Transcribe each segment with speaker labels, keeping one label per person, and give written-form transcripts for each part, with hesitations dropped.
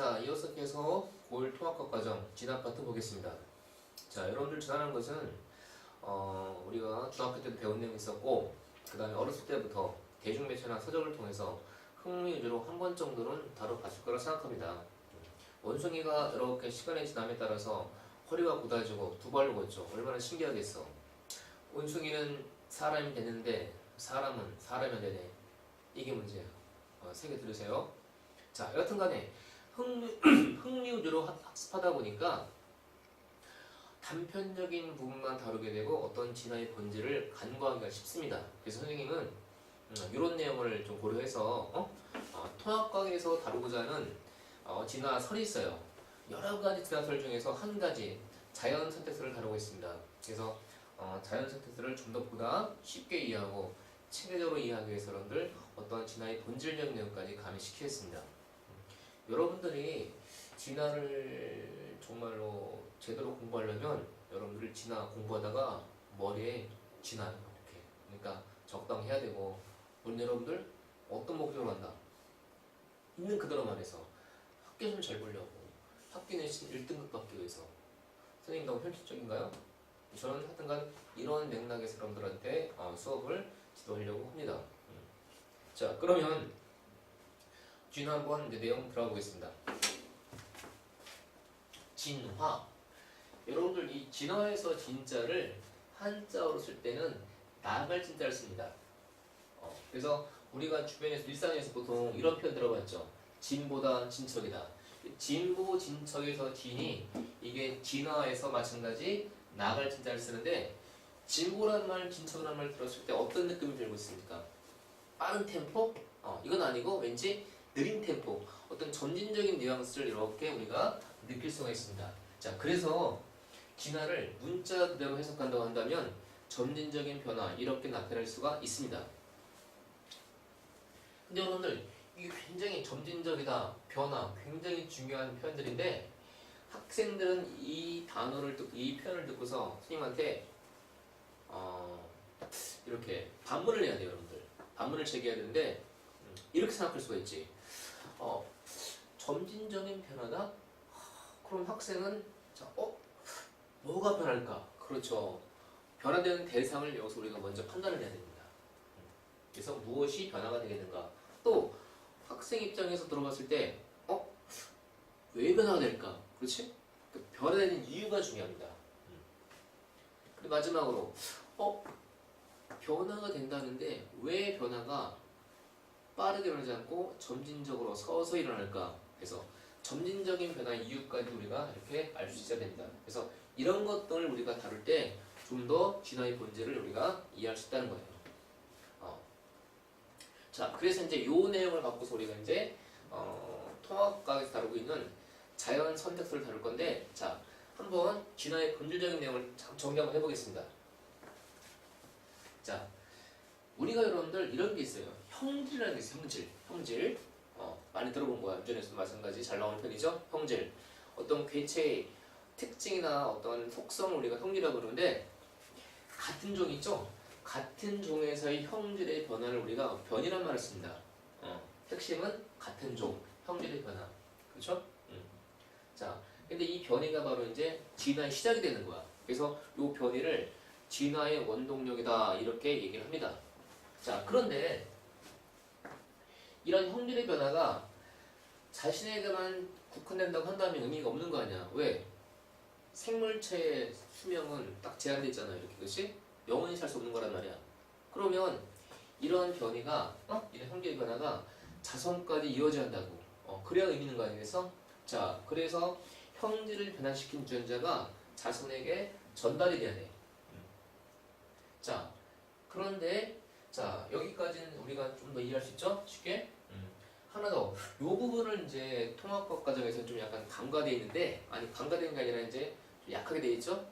Speaker 1: 자, 이어서 계속 고1 통합학 과정 진학 파트 보겠습니다. 자, 여러분들 지나는 것은 우리가 중학교 때도 배운 내용이 있었고, 그 다음에 어렸을 때부터 대중매체나 서적을 통해서 흥미 위주로 한 번 정도는 다뤄봤을 거라 생각합니다. 원숭이가 이렇게 시간이 지남에 따라서 허리가 굳어지고 두 발로 걷죠. 얼마나 신기하겠어. 원숭이는 사람이 되는데 사람은 사람이 안 되네. 이게 문제야. 세 개 들으세요. 자, 여하튼 간에 흥미 위주로 학습하다 보니까 단편적인 부분만 다루게 되고 어떤 진화의 본질을 간과하기가 쉽습니다. 그래서 선생님은 이런 내용을 좀 고려해서 통합과학에서 다루고자 하는 진화설이 있어요. 여러 가지 진화설 중에서 한 가지 자연 선택설을 다루고 있습니다. 그래서 자연 선택설을 좀 더 보다 쉽게 이해하고 체계적으로 이해하기 위해서 여러분들 어떤 진화의 본질적인 내용까지 가미시키겠습니다. 여러분들이 진화를 정말로 제대로 공부하려면 여러분들 진화 공부하다가 머리에 진화요 이렇게. 그러니까 적당히 해야 되고, 물론 여러분들 어떤 목적으로 한다? 있는 그대로 말해서 학교 좀 잘 보려고, 학교 내신 1등급 받기 위해서. 선생님 너무 현실적인가요? 저는 하여튼간 이런 맥락에서 여러분들한테 수업을 지도하려고 합니다. 자, 그러면 진화 한번 내용 들어가 보겠습니다. 진화. 여러분들 이 진화에서 진자를 한자어로 쓸 때는 나갈 진자를 씁니다. 그래서 우리가 주변에서 일상에서 보통 이런 표현 들어봤죠. 진보다 진척이다. 진보 진척에서 진이 이게 진화에서 마찬가지 나갈 진자를 쓰는데, 진보란 말, 진척이란 말 들었을 때 어떤 느낌이 들고 있습니까? 빠른 템포? 이건 아니고 왠지 느린 템포, 어떤 점진적인 뉘앙스를 이렇게 우리가 느낄 수가 있습니다. 자, 그래서 진화를 문자 그대로 해석한다고 한다면 점진적인 변화 이렇게 나타낼 수가 있습니다. 근데 여러분들 이게 굉장히 점진적이다, 변화 굉장히 중요한 표현들인데, 학생들은 이 단어를 듣고 이 표현을 듣고서 선생님한테 이렇게 반문을 해야 돼요. 여러분들 반문을 제기해야 되는데 이렇게 생각할 수가 있지. 점진적인 변화다? 그럼 학생은 뭐가 변할까? 그렇죠. 변화되는 대상을 여기서 우리가 먼저 판단을 해야 됩니다. 그래서 무엇이 변화가 되겠는가? 또 학생 입장에서 들어봤을 때 왜 변화가 될까? 그렇지? 그 변화되는 이유가 중요합니다. 그리고 마지막으로 변화가 된다는데 왜 변화가 빠르게 일어나지 않고 점진적으로 서서히 일어날까? 그래서 점진적인 변화의 이유까지 우리가 이렇게 알 수 있어야 됩니다. 그래서 이런 것들을 우리가 다룰 때 좀 더 진화의 본질을 우리가 이해할 수 있다는 거예요. 자, 그래서 이제 요 내용을 갖고서 우리가 이제 통합과학에서 다루고 있는 자연 선택설을 다룰 건데, 자, 한번 진화의 본질적인 내용을 정리 한번 해보겠습니다. 자, 우리가 여러분들 이런 게 있어요. 형질이라는 게 있어요. 형질. 많이 들어본 거야. 유전에서도 마찬가지 잘 나오는 편이죠. 형질. 어떤 궤체의 특징이나 어떤 속성을 우리가 형질이라고 그러는데, 같은 종 있죠? 같은 종에서의 형질의 변화를 우리가 변이란 말을 씁니다. 핵심은 같은 종, 형질의 변화. 그렇죠? 자, 근데 이 변이가 바로 이제 진화의 시작이 되는 거야. 그래서 이 변이를 진화의 원동력이다 이렇게 얘기를 합니다. 자, 그런데 이런 형질의 변화가 자신에게만 국한된다고 한다면 의미가 없는 거 아니야. 왜? 생물체의 수명은 딱 제한되어 있잖아. 이렇게. 그렇지? 영원히 살 수 없는 거란 말이야. 그러면 이런 변이가 이런 형질의 변화가 자손까지 이어져야 한다고. 그래야 의미 있는 거 아니겠어? 자, 그래서 형질을 변화시킨 유전자가 자손에게 전달이 돼야 돼. 자, 그런데 자, 여기까지는 우리가 좀 더 이해할 수 있죠? 쉽게? 하나 더. 이 부분을 이제 통합학 과정에서 좀 약간 간과되어 있는데, 아니, 간과되는 게 아니라 이제 좀 약하게 되어 있죠?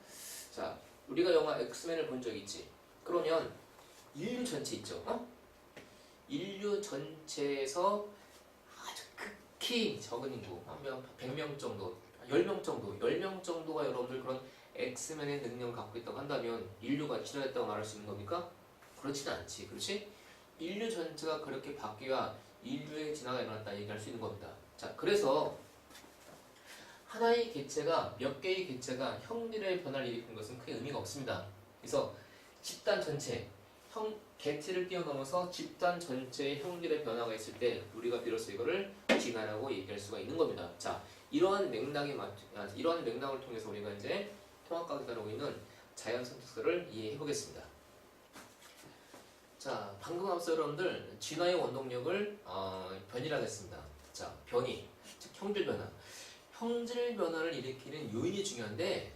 Speaker 1: 자, 우리가 영화 엑스맨을 본 적이 있지? 그러면 인류 전체 있죠? 인류 전체에서 아주 극히 적은 인구, 한 명, 100명 정도, 10명 정도, 10명 정도가 여러분들 그런 엑스맨의 능력을 갖고 있다고 한다면 인류가 진화했다고 말할 수 있는 겁니까? 그렇지는 않지. 그렇지? 인류 전체가 그렇게 바뀌어야 인류의 진화가 일어났다 얘기할 수 있는 겁니다. 자, 그래서 하나의 개체가 몇 개의 개체가 형질의 변화를 일으키는 것은 크게 의미가 없습니다. 그래서 집단 전체, 개체를 뛰어넘어서 집단 전체의 형질의 변화가 있을 때 우리가 비로소 이거를 진화라고 얘기할 수가 있는 겁니다. 자, 이러한 맥락을 통해서 우리가 이제 통합과학이 다루고 있는 자연선 특성을 이해해 보겠습니다. 자, 방금 앞서 여러분들 진화의 원동력을 변이라고 했습니다. 자, 변이, 즉 형질 변화. 형질 변화를 일으키는 요인이 중요한데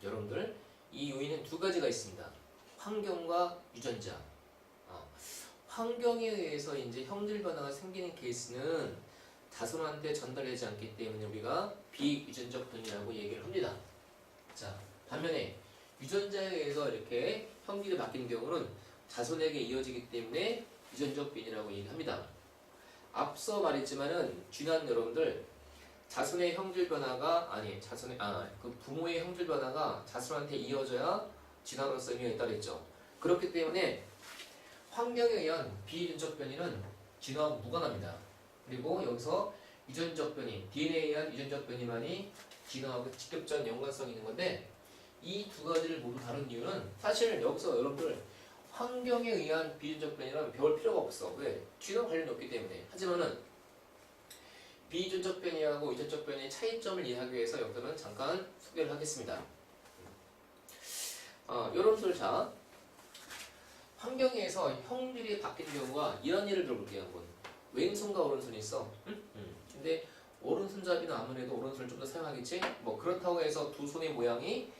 Speaker 1: 여러분들 이 요인은 두 가지가 있습니다. 환경과 유전자. 환경에 의해서 이제 형질 변화가 생기는 케이스는 자손한테 전달되지 않기 때문에 우리가 비유전적 변이라고 얘기를 합니다. 자, 반면에 유전자에 의해서 이렇게 형질이 바뀌는 경우는 자손에게 이어지기 때문에 유전적 변이라고 얘기합니다. 앞서 말했지만은 중요한 여러분들 자손의 형질 변화가 그 부모의 형질 변화가 자손한테 이어져야 진화로서 의미가 있다고 했죠. 그렇기 때문에 환경에 의한 비유전적 변이는 진화와 무관합니다. 그리고 여기서 유전적 변이, DNA에 의한 유전적 변이만이 진화하고 직접적인 연관성이 있는 건데 이 두 가지를 모두 다룬 이유는 사실 여기서 여러분들 환경에 의한 비유전적 변이라면 배울 필요가 없어. 왜? 진화 관련이 없기 때문에. 하지만은 비유전적 변이하고 유전적 변이의 차이점을 이해하기 위해서 여기서는 잠깐 소개를 하겠습니다. 여러분들 자 환경에 의해서 형질이 바뀌는 경우가 이런 예를 들어볼게요. 한번. 왼손과 오른손이 있어. 근데 오른손잡이는 아무래도 오른손을 좀 더 사용하겠지? 뭐 그렇다고 해서 두 손의 모양이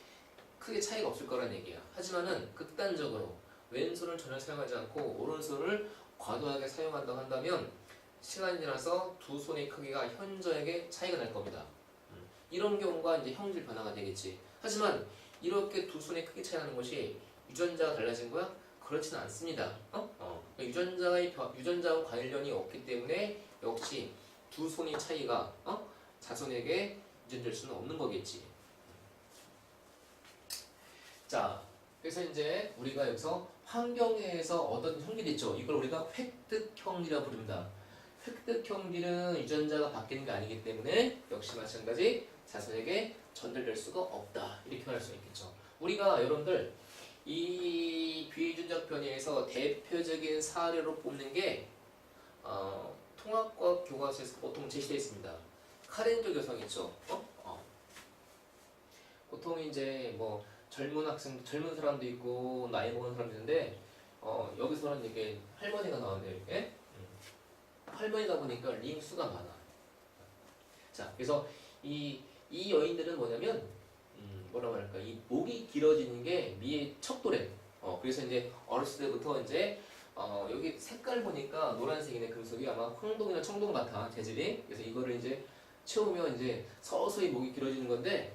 Speaker 1: 크게 차이가 없을 거란 얘기야. 하지만은 극단적으로 왼손을 전혀 사용하지 않고 오른손을 과도하게 사용한다고 한다면 시간이 지나서 두 손의 크기가 현저하게 차이가 날 겁니다. 이런 경우가 이제 형질 변화가 되겠지. 하지만 이렇게 두 손의 크기 차이 나는 것이 유전자가 달라진 거야? 그렇지는 않습니다. 유전자와 관련이 없기 때문에 역시 두 손의 차이가 자손에게 유전될 수는 없는 거겠지. 자, 그래서 이제 우리가 여기서 환경에서 얻은 형질이 있죠. 이걸 우리가 획득 형질이라고 부릅니다. 획득 형질은 유전자가 바뀌는 게 아니기 때문에 역시 마찬가지 자손에게 전달될 수가 없다. 이렇게 말할 수 있겠죠. 우리가 여러분들 이 비유전적 변이에서 대표적인 사례로 뽑는 게 통합과학 교과서에서 보통 제시되어 있습니다. 카렌족 여성 있죠. 보통 이제 뭐 젊은 사람도 있고 나이 먹은 사람도 있는데 여기서는 이게 할머니가 나오네요. 이렇게 할머니다 보니까 링수가 많아. 자, 그래서 이 여인들은 뭐냐면 뭐라고 할까, 이 목이 길어지는 게 미의 척도래. 그래서 이제 어렸을 때부터 이제 여기 색깔 보니까 노란색이네. 금속이 아마 황동이나 청동 같아, 재질이. 그래서 이거를 이제 채우면 이제 서서히 목이 길어지는 건데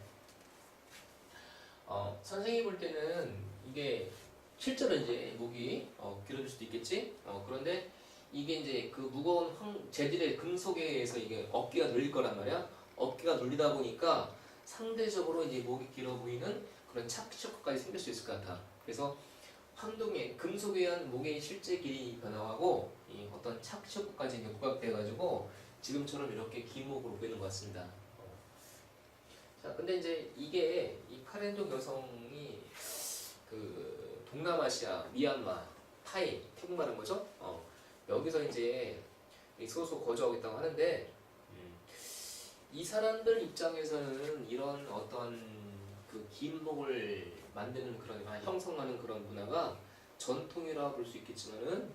Speaker 1: 선생님이 볼 때는 이게 실제로 이제 목이 길어질 수도 있겠지. 그런데 이게 이제 그 무거운 재질의 금속에 의해서 이게 어깨가 늘릴 거란 말이야. 어깨가 눌리다 보니까 상대적으로 이제 목이 길어 보이는 그런 착시효과까지 생길 수 있을 것 같아. 그래서 황동의 금속에 의한 목의 실제 길이 변화하고 이 어떤 착시효과까지 부각돼가지고 지금처럼 이렇게 긴 목으로 보이는 것 같습니다. 자, 근데 이제 이게 이 카렌족 여성이 그 동남아시아, 미얀마, 타이, 태국 말한 거죠? 여기서 이제 소소 거주하고 있다고 하는데 이 사람들 입장에서는 이런 어떤 그 긴 목을 만드는 그런 형성하는 그런 문화가 전통이라고 볼 수 있겠지만은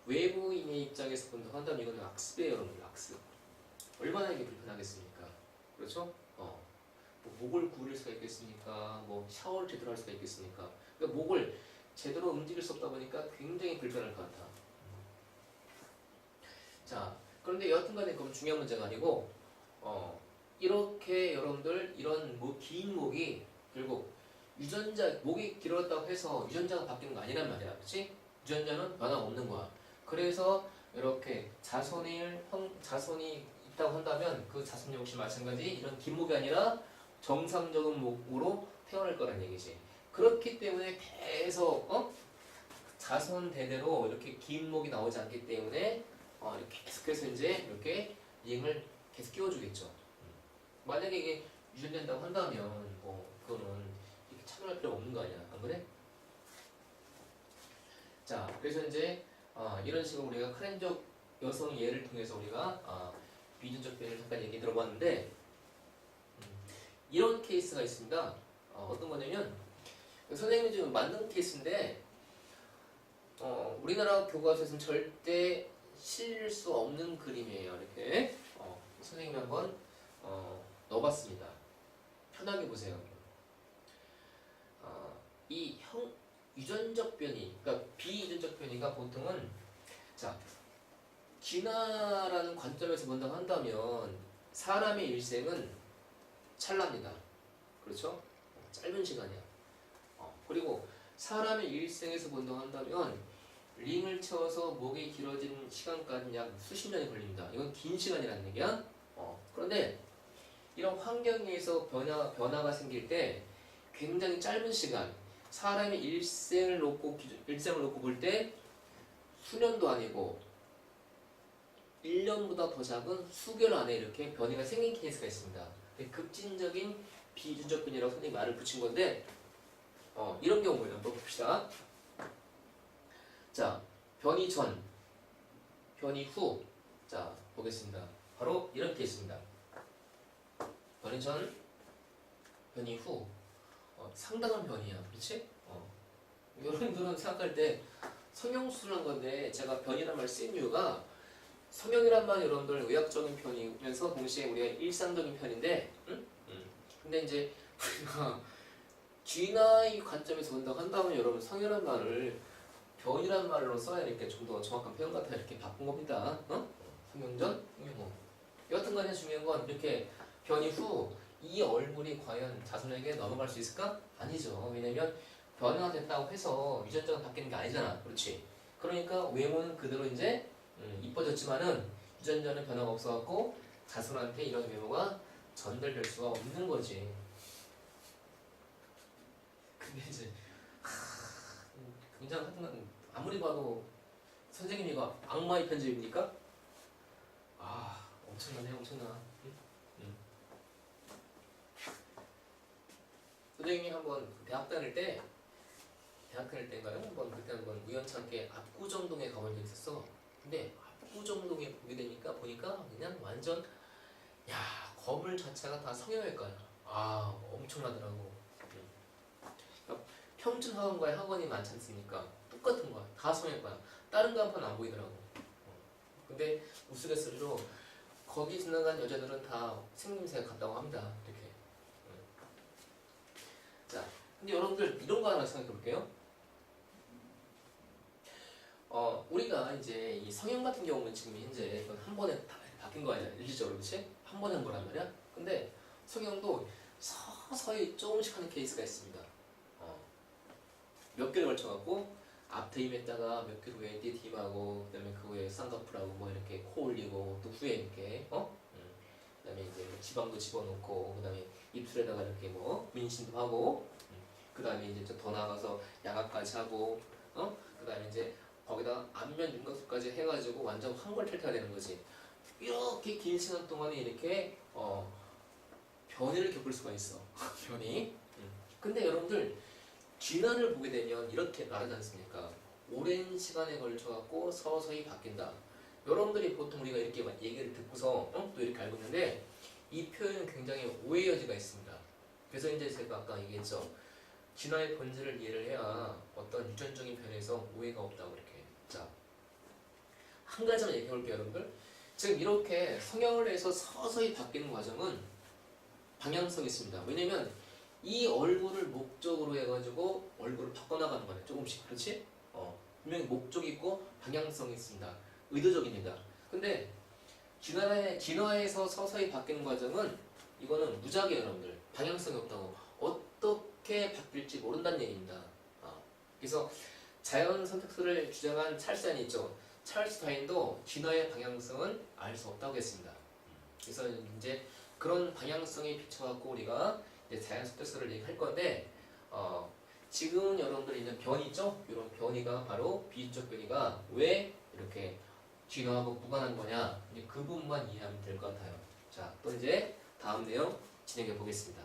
Speaker 1: 외부인의 입장에서 본다고 한다면 이거는 악습이에요, 여러분들. 악습. 얼마나 이게 불편하겠습니까? 그렇죠? 뭐 목을 구부릴 수가 있겠습니까? 뭐 샤워를 제대로 할 수가 있겠습니까? 그러니까 목을 제대로 움직일 수 없다 보니까 굉장히 불편할 것 같아. 자, 그런데 여하튼간에 그건 중요한 문제가 아니고 이렇게 여러분들 이런 긴 목이 결국 목이 길어졌다고 해서 유전자가 바뀌는 거 아니란 말이야. 그렇지? 유전자는 변화 없는 거야. 그래서 이렇게 자손이 있다고 한다면 그 자손 역시 마찬가지 이런 긴 목이 아니라 정상적인 목으로 태어날 거란 얘기지. 그렇기 때문에 계속 자손 대대로 이렇게 긴 목이 나오지 않기 때문에 이렇게 계속해서 이제 이렇게 링을 계속 끼워주겠죠. 만약에 이게 유전된다고 한다면 뭐 그거는 이렇게 참여할 필요가 없는 거 아니야, 안 그래? 자, 그래서 이제 이런 식으로 우리가 카렌족 여성 예를 통해서 우리가 비유전적 변이를 잠깐 얘기 들어봤는데 이런 케이스가 있습니다. 어떤 거냐면 선생님이 지금 만든 케이스인데 우리나라 교과서에서는 절대 실릴 수 없는 그림이에요. 이렇게 선생님이 한번 넣어봤습니다. 편하게 보세요. 이 유전적 변이, 그러니까 비유전적 변이가 보통은 자 진화라는 관점에서 본다고 한다면 사람의 일생은 찰나입니다. 그렇죠? 짧은 시간이야. 그리고 사람의 일생에서 본다고 한다면 링을 채워서 목이 길어진 시간까지 약 수십 년이 걸립니다. 이건 긴 시간이라는 얘기야. 그런데 이런 환경에서 변화가 생길 때 굉장히 짧은 시간, 사람의 일생을 놓고 볼 때 수년도 아니고 1년보다 더 작은 수개월 안에 이렇게 변이가 생긴 케이스가 있습니다. 급진적인 비유전적 변이라고 선생님이 말을 붙인 건데 이런 경우에 한번 봅시다. 자, 변이 전, 변이 후. 자, 보겠습니다. 바로 이런 케이스입니다. 변이 전, 변이 후. 상당한 변이야. 그렇지? 여러분들은 생각할 때 성형수술한 건데 제가 변이란 말을 쓴 이유가 성형이란 말은 여러분들 의학적인 편이면서 동시에 우리가 일상적인 편인데 근데 이제 우리가 쥐나의 관점에서 본다고 한다면 여러분 성형이란 말을 변이란 말로 써야 이렇게 좀 더 정확한 표현 같아 이렇게 바꾼 겁니다. 성형전, 성형 후. 여하튼 간에 중요한 건 이렇게 변이 후 이 얼굴이 과연 자손에게 넘어갈 수 있을까? 아니죠. 왜냐면 변화가 됐다고 해서 유전자가 바뀌는 게 아니잖아. 그렇지? 그러니까 외모는 그대로 이제 이뻐졌지만은 유전자는 변화가 없어갖고 자손한테 이런 외모가 전달될 수가 없는 거지. 근데 이제 굉장히 하여튼 아무리 봐도 선생님 이거 악마의 편집입니까? 엄청나네 엄청나. 선생님이 한번 대학 다닐 때인가요? 그때 한번 우연찮게 압구정동에 가본 적이 있었어. 근데 압구정동에 보니까 그냥 완전 건물 자체가 다 성형외과야. 엄청나더라고. 그러니까 평촌 학원과의 학원이 많지 않습니까? 똑같은 거야. 다 성형외과야. 다른 간판 안 보이더라고. 근데 우스갯소리로 거기 지나간 여자들은 다 생김새가 같다고 합니다. 이렇게. 자, 근데 여러분들 이런 거 하나 생각해 볼게요. 우리가 이제 이 성형 같은 경우는 지금 현재 한 번에 다 바뀐 거 아니야? 일시적으로 그렇지? 한 번에 한 거란 말이야. 근데 성형도 서서히 조금씩 하는 케이스가 있습니다. 몇 개를 걸쳐갖고 앞트임했다가 몇 개월 후에 띠팀하고 그다음에 그 후에 쌍꺼풀하고 뭐 이렇게 코 올리고 또 후에 이렇게 그다음에 이제 지방도 집어넣고 그다음에 입술에다가 이렇게 뭐 문신도 하고 그다음에 이제 더 나가서 야각까지 하고 그다음에 이제 거기다 안면 윤곽술까지 해가지고 완전 황골탈퇴가 되는 거지. 이렇게 긴 시간 동안에 이렇게 변이를 겪을 수가 있어. 변이. 근데 여러분들 진화를 보게 되면 이렇게 말하지 않습니까? 오랜 시간에 걸쳐갖고 서서히 바뀐다. 여러분들이 보통 우리가 이렇게 얘기를 듣고서 또 이렇게 알고 있는데 이 표현은 굉장히 오해 여지가 있습니다. 그래서 이제 제가 아까 얘기했죠. 진화의 본질을 이해를 해야 어떤 유전적인 변에서 오해가 없다고 이렇게. 자, 한 가지만 얘기해 볼게요, 여러분들. 지금 이렇게 성형을 해서 서서히 바뀌는 과정은 방향성이 있습니다. 왜냐면 이 얼굴을 목적으로 해가지고 얼굴을 바꿔나가는 거네, 조금씩. 그렇지? 분명히 목적이 있고 방향성이 있습니다. 의도적입니다. 근데 진화에서 서서히 바뀌는 과정은 이거는 무작위예요, 여러분들. 방향성이 없다고. 어떻게 바뀔지 모른다는 얘기입니다. 그래서 자연 선택설을 주장한 찰스 다윈이 있죠. 찰스 다윈도 진화의 방향성은 알 수 없다고 했습니다. 그래서 이제 그런 방향성에 비춰갖고 우리가 이제 자연 선택설을 얘기할 건데 지금 여러분들 있는 변이 있죠? 이런 변이가 바로 비유적 변이가 왜 이렇게 진화하고 무관한 거냐? 이제 그 부분만 이해하면 될 것 같아요. 자, 또 이제 다음 내용 진행해 보겠습니다.